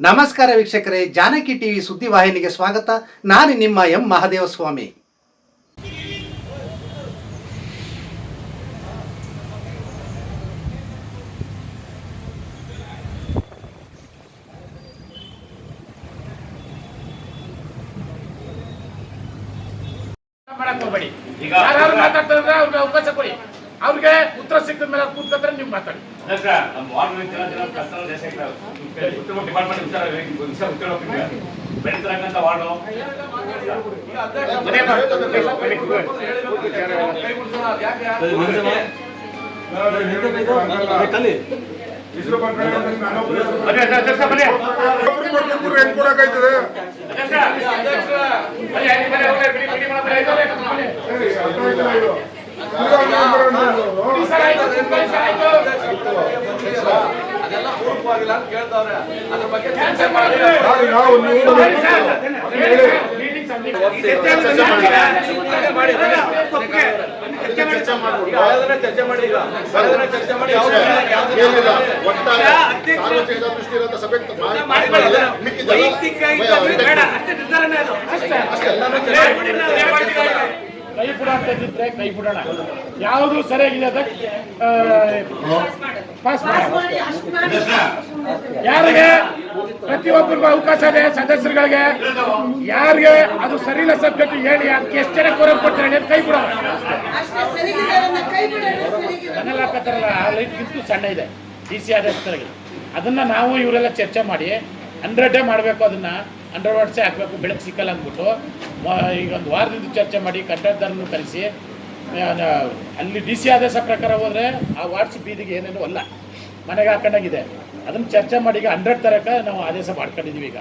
ನಮಸ್ಕಾರ ವೀಕ್ಷಕರೇ, ಜಾನಕಿ ಟಿವಿ ಸುದ್ದಿವಾಹಿನಿಗೆ ಸ್ವಾಗತ. ನಾನು ನಿಮ್ಮ ಎಂ ಮಹದೇವಸ್ವಾಮಿ. ಯಾರು ಮಾತಾಡ್ತಾರೆ ಅವ್ರಿಗೆ ಅವಕಾಶ ಕೊಡಿ. ಅವ್ರಿಗೆ ಉತ್ತರ ಸಿಕ್ಕಿದ ಮೇಲೆ ಕೂತ್ಕೊಂಡ್ರೆ ನೀವು ಮಾತಾಡಿ. ಅದೆಲ್ಲ ಪೂರ್ವವಾಗಿಲ್ಲ ಅಂತ ಕೇಳ್ತಾವ್ರೆ. ಅದ್ರ ಬಗ್ಗೆ ಚರ್ಚೆ ಕೈ ಬಿಡ ಅಂತಿದ್ರೆ ಕೈ ಬಿಡೋಣ. ಯಾವುದು ಸರಿಯಾಗಿದೆ ಅದಕ್ಕೆ ಪಾಸ್ ಮಾಡಿ. ಯಾರಿಗೆ ಪ್ರತಿಯೊಬ್ಬರಿಗೂ ಅವಕಾಶ ಇದೆ, ಸದಸ್ಯರುಗಳಿಗೆ. ಯಾರಿಗೆ ಅದು ಸರಿ ಇಲ್ಲ ಸಬ್ಜೆಕ್ಟ್ ಹೇಳಿ, ಅದಕ್ಕೆ ಎಷ್ಟು ಜನ ಕೋರಲ್ ಕೊಡ್ತಾರೆ ಕೈ ಬಿಡೋಣ. ಮನೆಲ್ಲ ಹಾಕತ್ತಾರಲ್ಲ, ಆ ಲೈಟ್ ಗಿಂತೂ ಸಣ್ಣ ಇದೆ DC ಆದಷ್ಟರಿಗೆ. ಅದನ್ನ ನಾವು ಇವರೆಲ್ಲ ಚರ್ಚೆ ಮಾಡಿ 100 ಮಾಡಬೇಕು. ಅದನ್ನ 100 ವಾಟ್ಸೇ ಹಾಕಬೇಕು, ಬೆಳಕು ಸಿಕ್ಕಲ್ಲ ಅಂದ್ಬಿಟ್ಟು ಈಗ ಒಂದು ವಾರದಿಂದ ಚರ್ಚೆ ಮಾಡಿ ಕಂಟ್ರಾಕ್ಟರ್ನು ಕರೆಸಿ ಅಲ್ಲಿ DC ಆದೇಶ ಪ್ರಕಾರ ಹೋದರೆ ಆ ವಾಟ್ಸ್ ಬೀದಿಗೆ ಏನೇನು ಅಲ್ಲ, ಮನೆಗೆ ಹಾಕೊಂಡಾಗಿದೆ. ಅದನ್ನು ಚರ್ಚೆ ಮಾಡಿ ಈಗ 100 ತರಕ ನಾವು ಆದೇಶ ಮಾಡ್ಕೊಂಡಿದ್ದೀವಿ. ಈಗ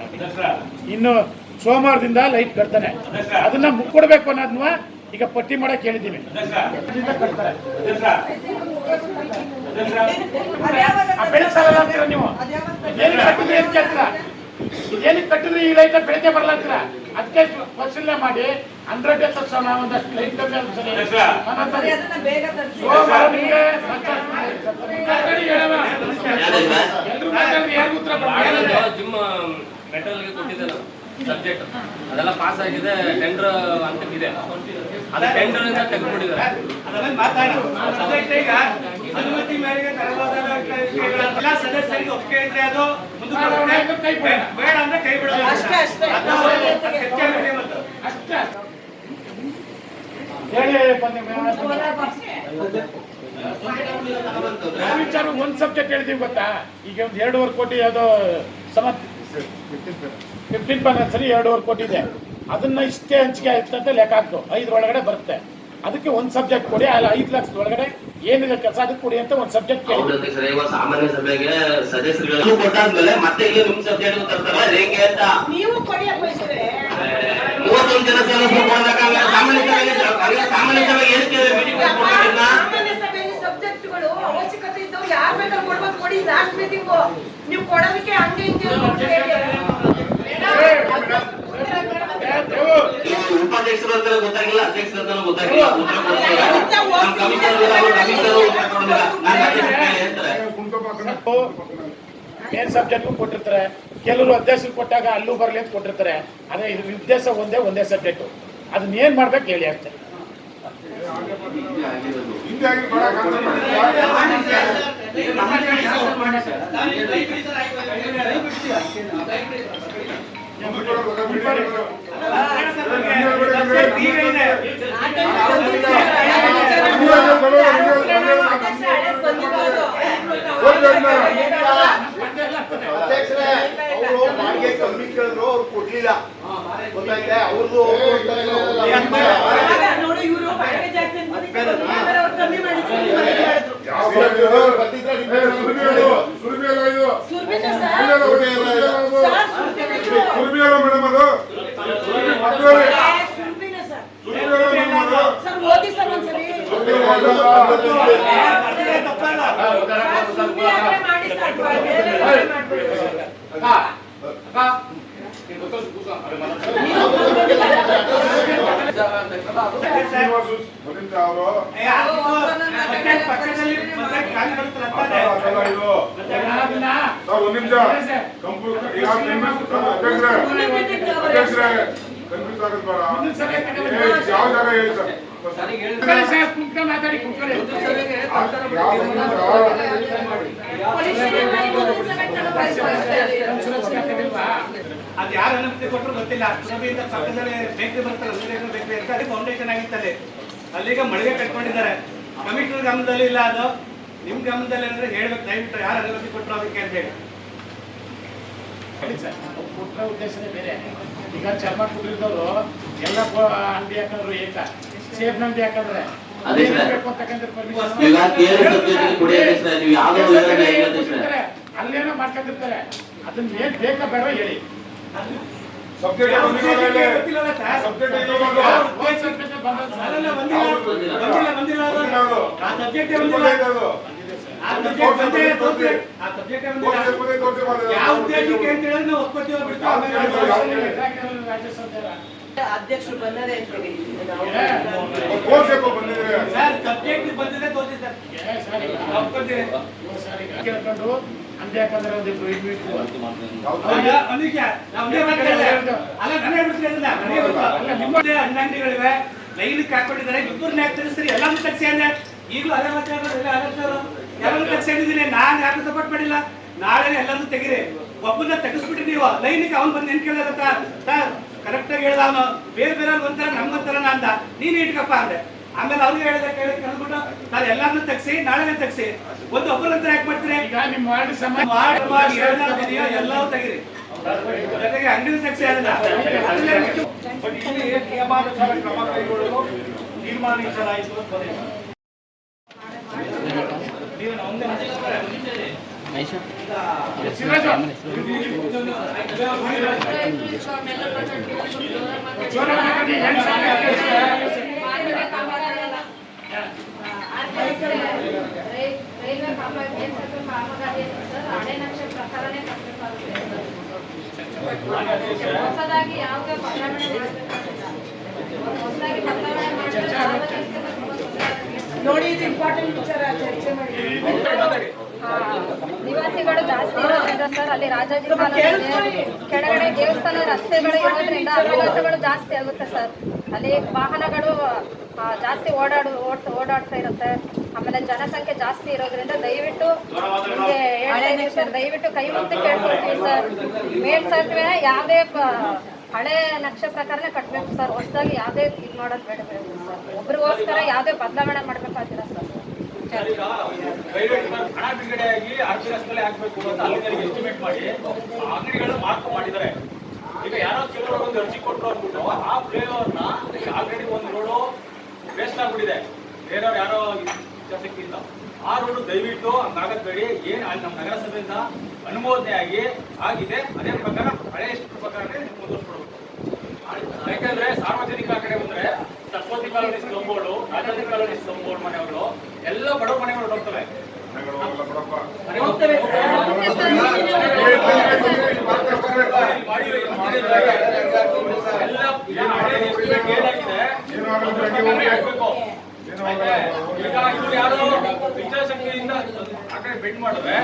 ಇನ್ನು ಸೋಮವಾರದಿಂದ ಲೈಟ್ ಕಟ್ತಾನೆ, ಅದನ್ನ ಮುಕ್ಕೊಡ್ಬೇಕು ಅನ್ನೋದನ್ನ ಈಗ ಪಟ್ಟಿ ಮಾಡಕ್ಕೆ ಹೇಳಿದ್ದೀವಿ. ಕಟ್ತಾರೆ ಬೆಳೆ ಸಾಲ ಅಂತೀರ ನೀವು. ಏನಕ್ಕೆ ಕಟ್ಟಿದ್ರಿ ಅಂತ ಕೇಳ್ತೀರ? ಏನಕ್ಕೆ ಕಟ್ಟಿದ್ರಿ? ಈ ಲೈಟ್ ಬೆಳಗ್ಗೆ ಬರ್ಲಾಂತೀರ. ಅದಕ್ಕೆ ಪರಿಶೀಲನೆ ಮಾಡಿ 100 ತರ್ಸೋಣ, ಒಂದಷ್ಟು ಲೈಟ್ ಕಮ್ಮಿ ಅನ್ಸರಿ. ಎಲ್ರು ಮಾತಾಡಿದ್ರೆ ಯಾರು ಉತ್ತರ ಜಿಮ್ ಮೆಟಲ್ಗೆ ಕೊಟ್ಟಿದ್ದಲ್ಲ ಸಬ್ಜೆಕ್ಟ್, ಅದೆಲ್ಲ ಪಾಸ್ ಆಗಿದೆ. ಟೆಂಡರ್ ಅಂತಕ್ಕಿದೆ, ಅದು ಟೆಂಡರ್ ಇಂದ ತೆಗೆದುಕೊಂಡಿದ್ದಾರೆ. ಅನುಮತಿ ಮೇರೆಗೆ ಎಲ್ಲ ಸದಸ್ಯರಿಗೆ ಒಪ್ಪಿಗೆ ಇದ್ರೆ ಅದು ಬೇಡ ಅಂದ್ರೆ ಕೈ ಬಿಡೋದು ಅಷ್ಟೇ. ವಿಚಾರ ಒಂದ್ ಸಬ್ಜೆಕ್ಟ್ ಹೇಳ್ತೀವಿ ಗೊತ್ತಾ. ಈಗ ಒಂದು 2.5 ಕೋಟಿ ಯಾವುದೋ 15 ಪರ್ಸೆಂಟ್ ಸರಿ 2.5 ಕೋಟಿ ಇದೆ. ಅದನ್ನ ಇಷ್ಟೇ ಹಂಚಿಕೆ ಆಯ್ತಂತ ಲೆಕ್ಕ ಹಾಕ್ತು 5 ಒಳಗಡೆ ಬರುತ್ತೆ. ಅದಕ್ಕೆ ಒಂದು ಸಬ್ಜೆಕ್ಟ್ ಕೊಡಿ, ಅಲ್ಲಿ 5 ಲಕ್ಷದ ಒಳಗಡೆ ಏನಿದೆ ಕೆಲಸ ಅದಕ್ಕೆ ಕೊಡಿ ಅಂತ ಒಂದು ಸಬ್ಜೆಕ್ಟ್ ಕೇಳಿ. ಸಾಮಾನ್ಯ ಸಭೆಗೆ ಸದಸ್ಯರುಗಳು ಕೊಟ್ಟಾದ್ಮೇಲೆ ಮತ್ತೆ ಈಗ ನಿಮ್ ಸಬ್ಜೆಕ್ಟ್ ತರ್ತಾರ ಹೇಗೆ ಅಂತ ನೀವು ಕೊಡಿಯಕ್ಕೆ ಬಯಸಿದ್ರೆ 31 ಜನ ಸದಸ್ಯರು ಕೊಡಬೇಕಾದ್ರೆ ಸಾಮಾನ್ಯ ಸಭೆಗೆ ಏನಕ್ಕೆ ಮೀಟಿಂಗ್ ಕೊಡ್ತಿಲ್ಲ? ಸಾಮಾನ್ಯ ಸಭೆಯಲ್ಲಿ ಸಬ್ಜೆಕ್ಟ್ಗಳು ಅವಶ್ಯಕತೆ ಇದ್ದವು ಯಾರು ಬೇಕಾದ್ರೂ ಕೊಡ್ಬೋದು. ಕೊಡಿ, ಲಾಸ್ಟ್ ಮೀಟಿಂಗ್ ನೀವು ಕೊಡೋದಕ್ಕೆ ಹಂಗೆ ಹಿಂಗೆ ಉಪಾಧ್ಯಕ್ಷರು ಅಂತ ಗೊತ್ತಾಗಿಲ್ಲ, ಅಧ್ಯಕ್ಷರು ಅಂತ ಗೊತ್ತಾಗಿಲ್ಲ. ಮೇನ್ ಸಬ್ಜೆಕ್ಟ್ ಕೊಟ್ಟಿರ್ತಾರೆ. ಕೆಲವರು ಅಧ್ಯಕ್ಷರು ಕೊಟ್ಟಾಗ ಅಲ್ಲೂ ಬರಲಿ ಅಂತ ಕೊಟ್ಟಿರ್ತಾರೆ. ಅದೇ ಇದ್ರ ಉದ್ದೇಶ ಒಂದೇ ಸಬ್ಜೆಕ್ಟ್. ಅದನ್ನ ಏನ್ ಮಾಡ್ಬೇಕು ಹೇಳಿ ಅಷ್ಟೇ. ಅವರು ಬಾಡಿಗೆ ಕಮ್ಮಿ ಕೇಳಿದ್ರು, ಅವ್ರು ಕೊಡ್ಲಿಲ್ಲ. ಗೊತ್ತಾಯ್ತೆ ಅವ್ರದ್ದು ನೋಡಿ, ಇವರು ಬಾಡಿಗೆ ಜಾಸ್ತಿ ಕಮ್ಮಿ ಮಾಡಿದ್ರು. ಸರ್ ಓದಿ ಸರ್ ಒಂದ್ಸರಿ ಮಾಡಿ ಅವರು ಪಂಚಾಯತ್ ಪಕ್ಕದಲ್ಲಿ ಪಂಚಾಯತ್ ಖಾಲಿ ಬರುತ್ತಲ್ಲ ಅಂತಾನೆ. ಅದನ್ನ ಒಂದ್ ನಿಮಿಷ ಅಧ್ಯಕ್ಷರೇ ಕನ್ಫ್ಯೂಸ್ ಆಗೋದು ಬೇಡ. ಯಾವ ಜಾಗ ಹೇಳಿ ಸರ್? ಕುಂತ್ಕೊಂಡು ಮಾತಾಡಿ ಕುಂತ್ಕೊಳ್ಳಿ. ಅದು ಯಾರು ಅನುಮತಿ ಕೊಟ್ಟರು ಗೊತ್ತಿಲ್ಲ. ಸುರಭಿಯಿಂದ ಪಕ್ಕದಲ್ಲಿ ಬೇಕರಿ ಬರ್ತಲ್ಲ, ಸೂರ್ಯಕೃಷ್ಣ ಬೇಕರಿ ಅಂತ ಅಲ್ಲಿ ಫೌಂಡೇಶನ್ ಆಗಿತ್ತಲ್ಲಿ. ಅಲ್ಲಿಗ ಮಳಿಗೆ ಕಟ್ಕೊಂಡಿದ್ದಾರೆ. ಕಮಿಷನರ್ ಗಮನದಲ್ಲಿ ಇಲ್ಲ, ಅದು ನಿಮ್ ಗಮನದಲ್ಲಿ ಅಂದ್ರೆ ಹೇಳ್ಬೇಕು ದಯವಿಟ್ಟು ಯಾರು ಅನುಮತಿ ಕೊಟ್ಟರು ಅದಕ್ಕೆ ಅಂತ ಹೇಳಿ. ಹೇಳಿ ಸರ್, ಅವ್ರು ಕೊಟ್ಟರೆ ಉದ್ದೇಶನೇ ಬೇರೆ. ಈಗ ಚರ್ಮ ಕುಡಿದವರು ಎಲ್ಲ ಅಂಗಡಿ ಹಾಕಿದ್ರು ಏಕ ಸೇಫ್ ಅಂಗಡಿ ಹಾಕಿದ್ರೆ ಅಲ್ಲೇನೋ ಮಾಡ್ಕೊಂಡಿರ್ತಾರೆ. ಅದನ್ನ ಏನ್ ಬೇಕಾ ಬೇಡ ಹೇಳಿ. ಸಬ್ಜೆಕ್ಟ್ ಗೊತ್ತಿಲ್ಲ ಸರ್. ಬಂದಿಲ್ಲ ಆ ಸಬ್ಜೆಕ್ಟ್ ಯಾವ ಉದ್ದೇಶಕ್ಕೆ ಅಂತ ಹೇಳಿದ್ರೆ ನಾವು ಒಪ್ಕೊತೀವಿ ಅಧ್ಯಕ್ಷರು ಬಂದರೆ ಸರ್. ಸಬ್ಜೆಕ್ಟ್ ಬಂದಿದೆ ತೋರಿಸಿ ಸರ್, ಒಪ್ಕೊತೀವಿ. ಕೇಳ್ಕೊಂಡು ಅಂದೆ ಯಾಕಂದ್ರೆ ಒಂದಿಬ್ರು ಇಡ್ಬೇಕು. ಅಂಗಡಿಗಳಿವೆ, ಲೈನ್ಗೆ ಹಾಕೊಂಡಿದ್ದಾರೆ. ಇಬ್ಬರನ್ನ ಯಾಕೆ ತಿಳಿಸ್ತೀರಿ? ಎಲ್ಲಾನು ತಗ್ಸಿ ಅಂದ್ರೆ ಈಗಲೂ ಅದೇ ಎಲ್ಲರೂ ತಗ್ಸಿದ್ದೀನಿ. ನಾನು ಯಾರು ಸಪೋರ್ಟ್ ಮಾಡಿಲ್ಲ. ನಾಳೆ ಎಲ್ಲರೂ ತೆಗೀರಿ. ಒಬ್ಬನ್ನ ತೆಗಿಸ್ಬಿಟ್ರಿ ನೀವು ಲೈನ್ಗೆ. ಅವ್ನು ಬಂದು ಏನ್ ಕೇಳಿದ ಕರೆಕ್ಟ್ ಆಗಿ ಹೇಳ್ದ ಅವನು. ಬೇರೆ ಬೇರೆ ಒಂಥರ ನಮ್ಗೊಂಥರನ ಅಂದ. ನೀನ್ ಇಟ್ಕಪ್ಪ ಅಂದೆ. ಆಮೇಲೆ ಅವ್ರಿಗೆ ಹೇಳಿದೆ ಕೇಳ್ಬಿಟ್ಟು ನಾನು ಎಲ್ಲಾರನ್ನೂ ತಗ್ಸಿ ನಾಳೆನೇ ತಗ್ಸಿ. ಒಬ್ಬರಂತರ ಯಾಕೆ ಮಾಡ್ತೀರಿ? ಈಗ ನಿಮ್ಮ ವಾರ್ಡ್ ಎಲ್ಲವೂ ತೆಗೀರಿ. ಜೊತೆಗೆ ಅಂಗಡಿ ತಗ್ಸಿ ಅದನ್ನ ನಿಯಮಾನುಸಾರ ಕ್ರಮ ಕೈಗೊಳ್ಳಲು ತೀರ್ಮಾನಿಸಲಾಯಿತು ಅಂತ ಬಂದಿದೆ. ರೈಲ್ವೆ ಕಾಮಗಾರಿ ಹಳೆ ನಕ್ಷೆ ಪ್ರಕಾರನೇ ಕಟ್ಟಬೇಕಾಗುತ್ತೆ. ಹೊಸದಾಗಿ ಯಾವುದೇ ಬದಲಾವಣೆ ಮಾಡಬೇಕಾಗಿಲ್ಲ. ಹೊಸದಾಗಿ ಬದಲಾವಣೆ ಮಾಡಿದ್ರೆ ನೋಡಿ, ಇದು ಇಂಪಾರ್ಟೆಂಟ್ ವಿಚಾರ ಚರ್ಚೆ ಮಾಡಿ. ನಿವಾಸಿಗಳು ಜಾಸ್ತಿ ಇರೋದ್ರಿಂದ ಸರ್ ಅಲ್ಲಿ ರಾಜಾಜಿ ಕಾಲೋನಿ ಕೆಳಗಡೆ ದೇವಸ್ಥಾನ ರಸ್ತೆಗಳು ಇರೋದ್ರಿಂದ ಅಪಘಾತಗಳು ಜಾಸ್ತಿ ಆಗುತ್ತೆ ಸರ್. ಅಲ್ಲಿ ವಾಹನಗಳು ಜಾಸ್ತಿ ಓಡಾಡ್ತಾ ಇರುತ್ತೆ. ಆಮೇಲೆ ಜನಸಂಖ್ಯೆ ಜಾಸ್ತಿ ಇರೋದ್ರಿಂದ ದಯವಿಟ್ಟು ನಿಮಗೆ ಹೇಳ್ತಾ ಇದೀವಿ ಸರ್, ದಯವಿಟ್ಟು ಕೈ ಮುಟ್ಟಿ ಕೇಳ್ಕೊಳ್ತೀವಿ ಸರ್. ಮೇಲ್ಸೇತುವೆ ಯಾವುದೇ ಹಳೆ ನಕ್ಷೆ ಪ್ರಕಾರನೇ ಕಟ್ಟಬೇಕು ಸರ್. ಹೊಸದಾಗಿ ಯಾವುದೇ ಇದು ಮಾಡೋದು ಬೇಡಬೇಕು ಸರ್. ಒಬ್ರಿಗೋಸ್ಕರ ಯಾವುದೇ ಬದಲಾವಣೆ ಮಾಡಬೇಕಾಗಿಲ್ಲ ಸರ್. ಹಣ ಬಿಡುಗಡೆಯಾಗಿ ಆರ್ಥಿಕ ರಸ್ತೆಯಲ್ಲಿ ಹಾಕಬೇಕು ಅಂತ ಅಲ್ಲಿಗೆ ಎಸ್ಟಿಮೇಟ್ ಮಾಡಿ ಅಂಗಡಿಗಳನ್ನ ಮಾರ್ಕ್ ಮಾಡಿದ್ದಾರೆ. ಈಗ ಯಾರೋ ಕೆಲವರು ಒಂದು ಅರ್ಜಿ ಕೊಟ್ಟರು ಅಂದ್ಬಿಟ್ಟು ಆ ಫ್ಲೇವರ್ನ ಆಲ್ರೆಡಿ ಒಂದು ರೋಡು ವೇಸ್ಟ್ ಆಗ್ಬಿಟ್ಟಿದೆ. ಬೇರೆಯವ್ರು ಯಾರೋ ಇಚ್ಛಾಶಕ್ತಿಯಿಂದ ಆ ರೋಡು ದಯವಿಟ್ಟು ಹಂಗಾಗಬೇಡಿ. ಏನು ಅಲ್ಲಿ ನಮ್ಮ ನಗರಸಭೆಯಿಂದ ಅನುಮೋದನೆ ಆಗಿದೆ ಅದೇ ಪ್ರಕಾರ ಹಳೆ ಪ್ರಕಾರನೇ ಮುಂದುವರಿಸ್ಕೊಡ್ಬೇಕು. ಯಾಕಂದ್ರೆ ಸಾರ್ವಜನಿಕ ಕಡೆ ಬಂದ್ರೆ Saraswati colony slum board, Rajaji colony slum board ಮನೆಗಳು ಎಲ್ಲ ಬಡವ ಮನೆಗಳು ಹೋಗ್ತವೆ. ಈಗ ಇವ್ರು ಯಾರೋ ಇಚ್ಛಾಶಕ್ತಿಯಿಂದ ಆ ಕಡೆ ಬೆಡ್ ಮಾಡಿದ್ರೆ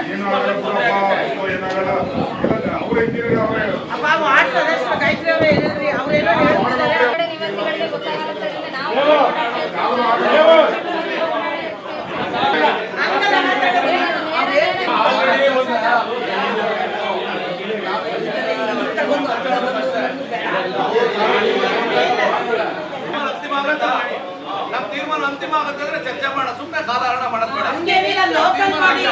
ನಿವಾಸಿಗಳಿಗೆ ಗೊತ್ತಾಗುತ್ತೆ. ನಾವು ನಮ್ಮ ತೀರ್ಮಾನ ಅಂತಿಮ ಆಗುತ್ತೆ ಅಂದ್ರೆ ಚರ್ಚೆ ಮಾಡ, ಸುಮ್ಮನೆ ಕಾಲಹರಣ ಮಾಡೋದು ಬೇಡ. ಲೋಕಲ್ ಮಾಡಿ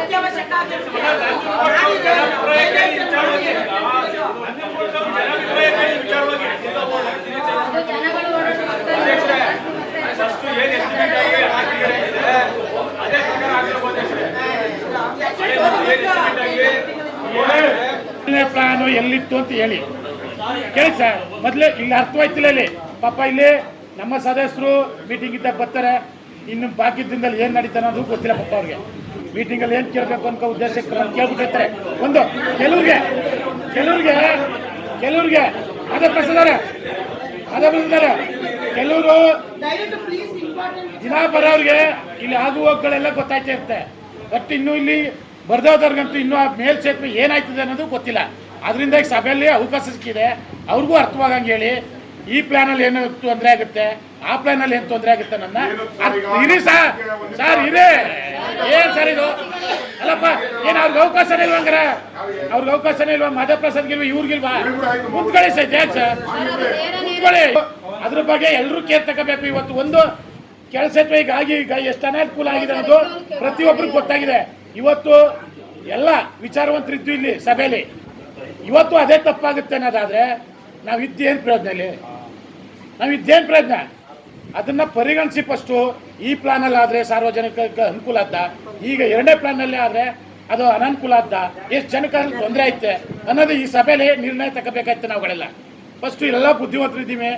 ಅತ್ಯವಶ್ಯಕ ಜನಗಳು ಪ್ಲಾನು ಎಲ್ಲಿತ್ತು ಅಂತ ಹೇಳಿ ಕೇಳಿ ಸರ್. ಮೊದಲೇ ಇಲ್ಲಿ ಅರ್ಥವಾಯ್ತಿಲ್ಲ. ಇಲ್ಲಿ ಪಾಪ ಇಲ್ಲಿ ನಮ್ಮ ಸದಸ್ಯರು ಮೀಟಿಂಗ್ ಇದ್ದಾಗ ಬರ್ತಾರೆ. ಇನ್ನು ಬಾಕಿ ದಿನದಲ್ಲಿ ಏನು ನಡೀತಾನೆ ಅನ್ನೋದು ಗೊತ್ತಿಲ್ಲ ಪಾಪ ಅವ್ರಿಗೆ. ಮೀಟಿಂಗಲ್ಲಿ ಏನು ಕೇಳಬೇಕು ಅನ್ಕೋ ಉದ್ದೇಶಕ್ಕೆ ಕೇಳ್ಬಿಟ್ಟಿರ್ತಾರೆ. ಒಂದು ಕೆಲವ್ರಿಗೆ ಅದೇ ಪ್ರಸಿದ್ದಾರೆ ಕೆಲವರು ದಯವಿಟ್ಟು ಪ್ಲೀಸ್ ಇಂಪಾರ್ಟೆಂಟ್ ದಿನ ಬರೋರಿಗೆ ಇಲ್ಲಿ ಆಗು ಹೋಗಗಳೆಲ್ಲ ಗೊತ್ತಾಯ್ತಾ ಇರುತ್ತೆ. ಬಟ್ ಇನ್ನು ಇಲ್ಲಿ ಬರ್ದೋದವ್ರಿಗಂತೂ ಇನ್ನೂ ಆ ಮೇಲ್ಸೇತುವೆ ಏನಾಯ್ತದೆ ಅನ್ನೋದು ಗೊತ್ತಿಲ್ಲ. ಅದರಿಂದ ಈಗ ಸಭೆಯಲ್ಲಿ ಅವಕಾಶ ಸಿಕ್ಕಿದೆ, ಅವ್ರಿಗೂ ಅರ್ಥವಾಗಂಗೆ ಹೇಳಿ ಈ ಪ್ಲಾನಲ್ಲಿ ಏನು ತೊಂದರೆ ಆಗುತ್ತೆ, ಆ ಪ್ಲಾನಲ್ಲಿ ಏನು ತೊಂದರೆ ಆಗುತ್ತೆ ನನ್ನ ಇರಿ ಸರ್ ಇರೇ ಏನ್ ಸರ್ ಇದು ಅಲ್ಲಪ್ಪ, ಏನ್ ಅವ್ರಿಗೆ ಅವಕಾಶನೇ ಇಲ್ವಂಗಾರ? ಅವ್ರಿಗೆ ಅವಕಾಶನೇ ಇಲ್ವಾ? ಮಧ್ಯಪ್ರಸಾದ್ಗಿಲ್ವಾ? ಇವ್ರಿಗಿಲ್ವಾ? ಕುತ್ಕೊಳ್ಳಿ ಸರ್, ಯಾಕೆ ಸರ್ ಕುತ್ಕೊಳ್ಳಿ. ಅದ್ರ ಬಗ್ಗೆ ಎಲ್ಲರೂ ಕೇರ್ ತಗೋಬೇಕು. ಇವತ್ತು ಒಂದು ಕೆಲಸ ಈಗ ಎಷ್ಟು ಅನಾನುಕೂಲ ಆಗಿದೆ ಅನ್ನೋದು ಪ್ರತಿಯೊಬ್ಬರಿಗೂ ಗೊತ್ತಾಗಿದೆ. ಇವತ್ತು ಎಲ್ಲ ವಿಚಾರವಂತರಿದ್ದು ಇಲ್ಲಿ ಸಭೆಯಲ್ಲಿ. ಇವತ್ತು ಅದೇ ತಪ್ಪಾಗುತ್ತೆ ಅನ್ನೋದಾದ್ರೆ ನಾವಿದ್ದೇನು ಪ್ರಯೋಜನ ಇಲ್ಲಿ? ನಾವಿದ್ದೇನು ಪ್ರಯೋಜನ? ಅದನ್ನ ಪರಿಗಣಿಸಿ ಫಸ್ಟು ಈ ಪ್ಲಾನಲ್ಲಿ ಆದರೆ ಸಾರ್ವಜನಿಕರಿಗೆ ಅನುಕೂಲ ಆದ, ಈಗ ಎರಡನೇ ಪ್ಲಾನ್ನಲ್ಲಿ ಆದರೆ ಅದು ಅನಾನುಕೂಲ ಆದ, ಎಷ್ಟು ಜನಕ್ಕೆ ತೊಂದರೆ ಐತೆ ಅನ್ನೋದು ಈ ಸಭೆಯಲ್ಲಿ ನಿರ್ಣಯ ತಗೋಬೇಕಾಯ್ತು. ನಾವುಗಳೆಲ್ಲ ಫಸ್ಟು ಎಲ್ಲ ಬುದ್ಧಿವಂತರಿದ್ದೀವಿ,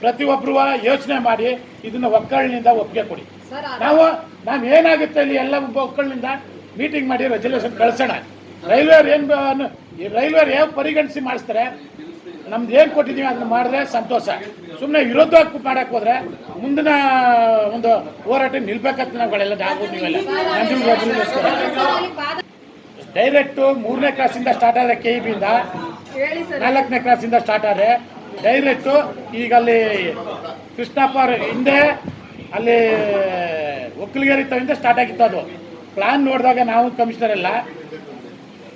ಪ್ರತಿಯೊಬ್ಬರು ಯೋಚನೆ ಮಾಡಿ ಇದನ್ನ ಒಕ್ಕಲಿನಿಂದ ಒಪ್ಪಿಗೆ ಕೊಡಿ. ನಾವು ಏನಾಗುತ್ತೆ ಇಲ್ಲಿ ಎಲ್ಲ ಒಕ್ಕಲಿನಿಂದ ಮೀಟಿಂಗ್ ಮಾಡಿ ರೆಸಲ್ಯೂಷನ್ ಕಳ್ಸೋಣ. ರೈಲ್ವೆ ಯಾವ ಪರಿಗಣಿಸಿ ಮಾಡಿಸ್ತಾರೆ, ನಮ್ದು ಏನು ಕೊಟ್ಟಿದ್ದೀವಿ ಅದನ್ನ ಮಾಡಿದ್ರೆ ಸಂತೋಷ. ಸುಮ್ಮನೆ ವಿರೋಧ ಮಾಡಕ್ಕೆ ಹೋದ್ರೆ ಮುಂದಿನ ಒಂದು ಹೋರಾಟ ನಿಲ್ಬೇಕಂತ ನಾವುಗಳೆಲ್ಲ ನೀವೆಲ್ಲ ಡೈರೆಕ್ಟು 3ನೇ ಕ್ಲಾಸಿಂದ ಸ್ಟಾರ್ಟ್ ಆದರೆ KEB-ಇಂದ 4ನೇ ಕ್ಲಾಸಿಂದ ಸ್ಟಾರ್ಟ್ ಆದರೆ ಡೈರೆಕ್ಟು ಈಗ ಅಲ್ಲಿ ಕೃಷ್ಣಪ್ಪ ಹಿಂದೆ ಅಲ್ಲಿ ಒಕ್ಕಲಿಗೇರಿ ತವಿಂದ ಸ್ಟಾರ್ಟ್ ಆಗಿತ್ತು. ಅದು ಪ್ಲಾನ್ ನೋಡಿದಾಗ ನಾವು ಕಮಿಷನರ್ ಎಲ್ಲ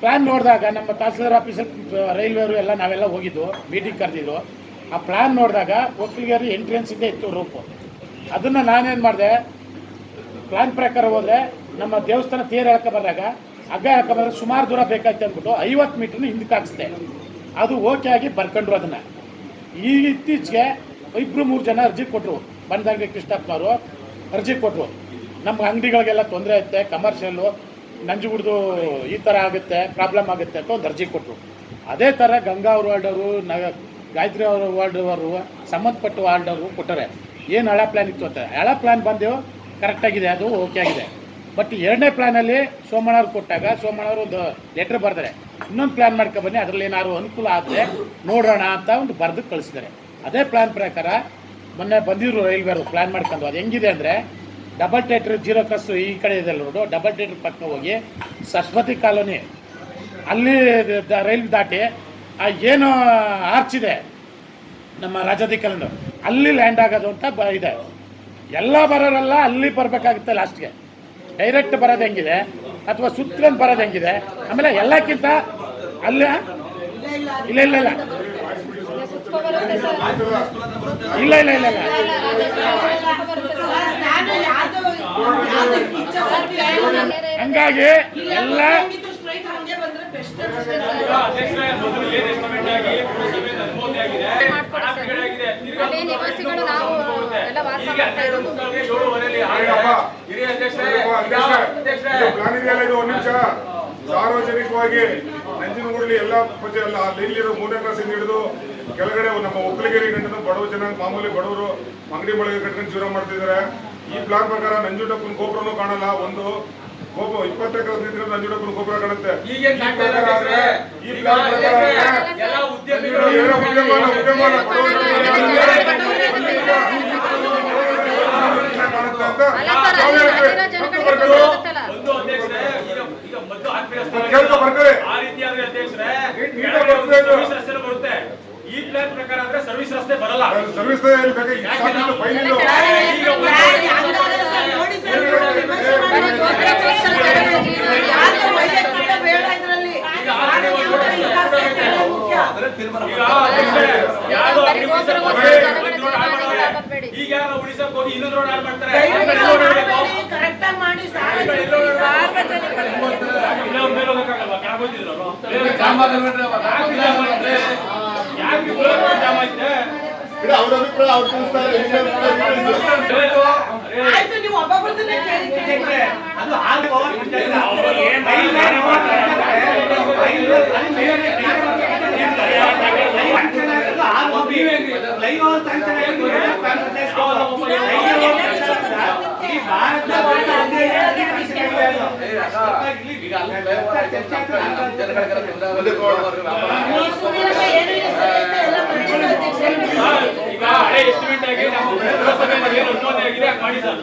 ಪ್ಲಾನ್ ನೋಡಿದಾಗ ನಮ್ಮ ತಹಸೀಲ್ದಾರ್ ಆಫೀಸಲ್ಲಿ ರೈಲ್ವೆರು ಎಲ್ಲ ನಾವೆಲ್ಲ ಹೋಗಿದ್ದು, ಮೀಟಿಂಗ್ ಕರೆದಿದ್ದು. ಆ ಪ್ಲಾನ್ ನೋಡಿದಾಗ ಒಕ್ಕಲಿಗೇರಿ ಎಂಟ್ರೆನ್ಸಿಂದ ಇತ್ತು ರೂಪು. ಅದನ್ನು ನಾನೇನು ಮಾಡಿದೆ, ಪ್ಲಾನ್ ಪ್ರಕಾರ ಹೋದರೆ ನಮ್ಮ ದೇವಸ್ಥಾನ ತೇರು ಬಂದಾಗ ಹಗ್ಗ ಬಂದರೆ ಸುಮಾರು ದೂರ ಬೇಕಾಯ್ತು ಅಂದ್ಬಿಟ್ಟು 50 ಮೀಟ್ರನ್ನ ಹಿಂದಕ್ಕೆ ಹಾಕಿಸ್ದೆ. ಅದು ಓಕೆ ಆಗಿ ಬರ್ಕೊಂಡ್ರು. ಅದನ್ನು ಈಗ ಇತ್ತೀಚೆಗೆ 2-3 ಜನ ಅರ್ಜಿ ಕೊಟ್ಟರು. ಬಂದಂಗೆ ಕೃಷ್ಣಪ್ಪನವರು ಅರ್ಜಿ ಕೊಟ್ಟರು, ನಮ್ಮ ಅಂಗಡಿಗಳಿಗೆಲ್ಲ ತೊಂದರೆ ಐತೆ, ಕಮರ್ಷಿಯಲ್ಲು ನಂಜುಗುಡ್ದು ಈ ಥರ ಆಗುತ್ತೆ, ಪ್ರಾಬ್ಲಮ್ ಆಗುತ್ತೆ ಅಂತ ಒಂದು ಅರ್ಜಿ ಕೊಟ್ಟರು. ಅದೇ ಥರ ಗಂಗಾ ಅವ್ರ ವಾರ್ಡವರು, ಗಾಯತ್ರಿ ಅವ್ರ ವಾರ್ಡವರು, ಸಂಬಂಧಪಟ್ಟ ವಾರ್ಡವರು ಕೊಟ್ಟರೆ ಏನು ಹಳೆ ಪ್ಲ್ಯಾನ್ ಇತ್ತು ಅಂತ. ಹಳೆ ಪ್ಲ್ಯಾನ್ ಬಂದೆವು, ಕರೆಕ್ಟಾಗಿದೆ, ಅದು ಓಕೆ ಆಗಿದೆ. ಬಟ್ ಎರಡನೇ ಪ್ಲ್ಯಾನಲ್ಲಿ ಸೋಮಣ್ಣವ್ರು ಕೊಟ್ಟಾಗ ಸೋಮಣ್ಣವರು ಒಂದು ಲೆಟ್ರ್ ಬರ್ತಾರೆ, ಇನ್ನೊಂದು ಪ್ಲ್ಯಾನ್ ಮಾಡ್ಕೊಬನ್ನಿ, ಅದರಲ್ಲಿ ಏನಾದ್ರು ಅನುಕೂಲ ಆದರೆ ನೋಡೋಣ ಅಂತ ಒಂದು ಬರೆದು ಕಳಿಸಿದ್ದಾರೆ. ಅದೇ ಪ್ಲ್ಯಾನ್ ಪ್ರಕಾರ ಮೊನ್ನೆ ಬಂದಿದ್ರು ರೈಲ್ವೆರು ಪ್ಲ್ಯಾನ್ ಮಾಡ್ಕೊಂಡು. ಅದು ಹೆಂಗಿದೆ ಅಂದರೆ ಡಬಲ್ ಥಿಯೇಟ್ರ್ 0 ಕ್ರಾಸ್ ಈ ಕಡೆ ಇದೆ ನೋಡು, ಡಬಲ್ ಥಿಯೇಟ್ರ್ ಪಕ್ಕ ಹೋಗಿ ಸರಸ್ವತಿ ಕಾಲೋನಿ ಅಲ್ಲಿ ರೈಲ್ ದಾಟಿ ಏನು ಆರ್ಚ್ ಇದೆ ನಮ್ಮ ರಾಜಾದಿ ಕಾಲೋನಿ, ಅಲ್ಲಿ ಲ್ಯಾಂಡ್ ಆಗೋದು ಅಂತ ಇದೆ. ಎಲ್ಲ ಬರೋರೆಲ್ಲ ಅಲ್ಲಿ ಬರಬೇಕಾಗುತ್ತೆ ಲಾಸ್ಟ್ಗೆ. ಡೈರೆಕ್ಟ್ ಬರೋದು ಹೆಂಗಿದೆ ಅಥವಾ ಸುತ್ತಲಂದು ಬರೋದು ಹೆಂಗಿದೆ, ಆಮೇಲೆ ಎಲ್ಲಕ್ಕಿಂತ ಅಲ್ಲೇ ಇಲ್ಲ ಇಲ್ಲ ಇಲ್ಲ ಇಲ್ಲ ಇಲ್ಲ ಇಲ್ಲ ಇಲ್ಲ ಹಂಗಾಗಿ ಎಲ್ಲ ಸಾರ್ವಜನಿಕವಾಗಿ ನಂಜನಗೂಡಲ್ಲಿ ಎಲ್ಲ ಇಲ್ಲಿರೋ 3ನೇ ಕ್ಲಾಸಿಂದ ಹಿಡಿದು ಕೆಳಗಡೆ ನಮ್ಮ ಒಕ್ಕಲಿಗೇರಿ ಗಂಟು ಬಡವ ಜನ, ಮಾಮೂಲಿ ಬಡವರು ಅಂಗಡಿ ಒಳಗೆ ಕಟ್ಕೊಂಡು ಜೀವನ ಮಾಡ್ತಿದ್ದಾರೆ. ಈ ಪ್ಲಾನ್ ಪ್ರಕಾರ ನಂಜುಂಡಪ್ಪನ ಗೋಪುರನೂ ಕಾಣಲ್ಲ. ಒಂದು ಗೋಪುರ 20 ಎಕರೆ ನಿಂತಿರೋ ನಂಜುಂಡಪ್ಪನ ಗೋಪುರ ಕಾಣುತ್ತೆ. ಈ ಪ್ಲಾನ್ ಪ್ರಕಾರ ಈ ಪ್ಲಾನ್ ಪ್ರಕಾರ ಅಂದ್ರೆ ಸರ್ವಿಸ್ ರಸ್ತೆ ಬರಲ್ಲ. ಸರ್ವಿಸ್ ಈಗ ಉಳಿಸಕ್ ಹೋಗಿ ಇನ್ನೊಂದು ರೋಡ್ ಹಾಳು ಮಾಡ್ತಾರೆ. ಆಯ್ತು, ನೀವು ಒಬ್ಬೊಬ್ಬರದನ್ನೇ ಈಗ ಹಳೆ ಎಸ್ಟಿಮೇಟ್ ಆಗಿ ನಾವು ಪುರಸಭೆಯಲ್ಲಿ ಏನು ಅನುಮೋದನೆ ಆಗಿದೆ ಹಾಗೆ ಮಾಡಿ ಸರ್.